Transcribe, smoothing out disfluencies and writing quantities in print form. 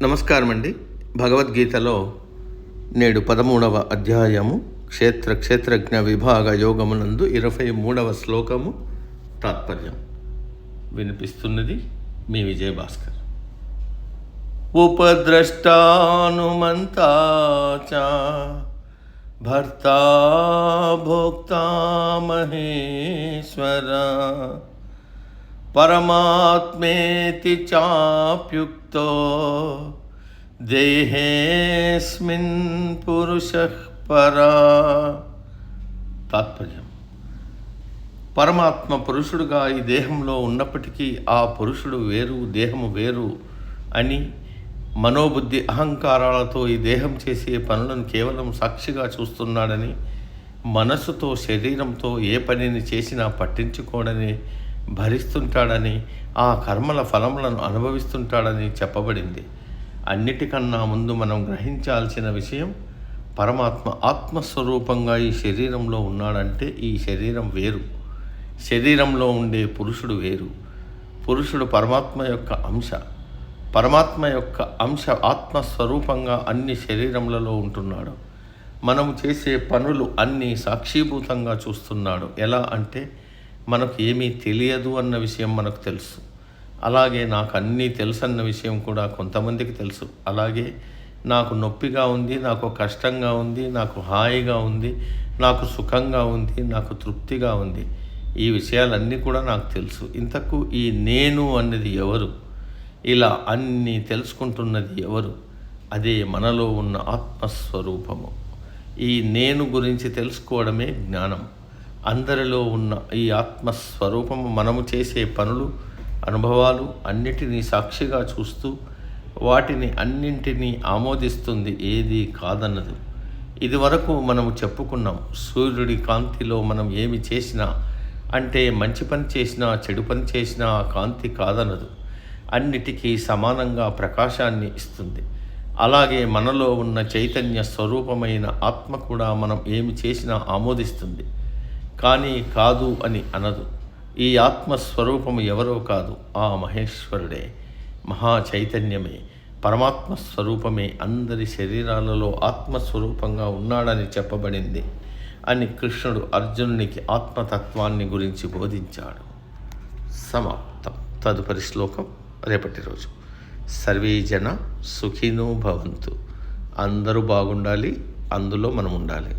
నమస్కారం అండి. భగవద్గీతలో నేడు 13వ అధ్యాయము క్షేత్రజ్ఞ విభాగ యోగమునందు 23వ శ్లోకము తాత్పర్యం వినిపిస్తున్నది మీ విజయభాస్కర్. ఉపద్రష్టానుమంతా చ భర్తా భోక్తా మహేశ్వర పరమాత్మేతి చాప్యుక్తో దేహేస్మిన్ పురుషః పరా. తాత్పర్యం: పరమాత్మ పురుషుడుగా ఈ దేహంలో ఉన్నప్పటికీ ఆ పురుషుడు వేరు, దేహము వేరు అని మనోబుద్ధి అహంకారాలతో ఈ దేహం చేసే పనులను కేవలం సాక్షిగా చూస్తున్నాడని, మనసుతో శరీరంతో ఏ పనిని చేసినా పట్టించుకోడని, భరిస్తుంటాడని, ఆ కర్మల ఫలములను అనుభవిస్తుంటాడని చెప్పబడింది. అన్నిటికన్నా ముందు మనం గ్రహించాల్సిన విషయం, పరమాత్మ ఆత్మస్వరూపంగా ఈ శరీరంలో ఉన్నాడంటే ఈ శరీరం వేరు, శరీరంలో ఉండే పురుషుడు వేరు. పురుషుడు పరమాత్మ యొక్క అంశ, పరమాత్మ యొక్క అంశ ఆత్మస్వరూపంగా అన్ని శరీరములలో ఉంటున్నాడు. మనము చేసే పనులు అన్నీ సాక్షిభూతంగా చూస్తున్నాడు. ఎలా అంటే, మనకు ఏమీ తెలియదు అన్న విషయం మనకు తెలుసు, అలాగే నాకు అన్నీ తెలుసు అన్న విషయం కూడా కొంతమందికి తెలుసు. అలాగే నాకు నొప్పిగా ఉంది, నాకు కష్టంగా ఉంది, నాకు హాయిగా ఉంది, నాకు సుఖంగా ఉంది, నాకు తృప్తిగా ఉంది, ఈ విషయాలన్నీ కూడా నాకు తెలుసు. ఇంతకు ఈ నేను అన్నది ఎవరు? ఇలా అన్నీ తెలుసుకుంటున్నది ఎవరు? అదే మనలో ఉన్న ఆత్మస్వరూపము. ఈ నేను గురించి తెలుసుకోవడమే జ్ఞానం. అందరిలో ఉన్న ఈ ఆత్మస్వరూపము మనము చేసే పనులు, అనుభవాలు అన్నిటినీ సాక్షిగా చూస్తూ వాటిని అన్నింటినీ ఆమోదిస్తుంది, ఏది కాదన్నదు. ఇది వరకు మనము చెప్పుకున్నాం. సూర్యుడి కాంతిలో మనం ఏమి చేసినా, అంటే మంచి పని చేసినా చెడు పని చేసినా ఆ కాంతి కాదనదు, అన్నిటికీ సమానంగా ప్రకాశాన్ని ఇస్తుంది. అలాగే మనలో ఉన్న చైతన్య స్వరూపమైన ఆత్మ కూడా మనం ఏమి చేసినా ఆమోదిస్తుంది, కానీ కాదు అని అనదు. ఈ ఆత్మస్వరూపము ఎవరో కాదు, ఆ మహేశ్వరుడే, మహా చైతన్యమే, పరమాత్మ స్వరూపమే అందరి శరీరాలలో ఆత్మస్వరూపంగా ఉన్నాడని చెప్పబడింది అని కృష్ణుడు అర్జునునికి ఆత్మతత్వాన్ని గురించి బోధించాడు. సమాప్తం. తదుపరి శ్లోకం రేపటి రోజు. సర్వే జన సుఖినో భవంతు. అందరూ బాగుండాలి, అందులో మనం ఉండాలి.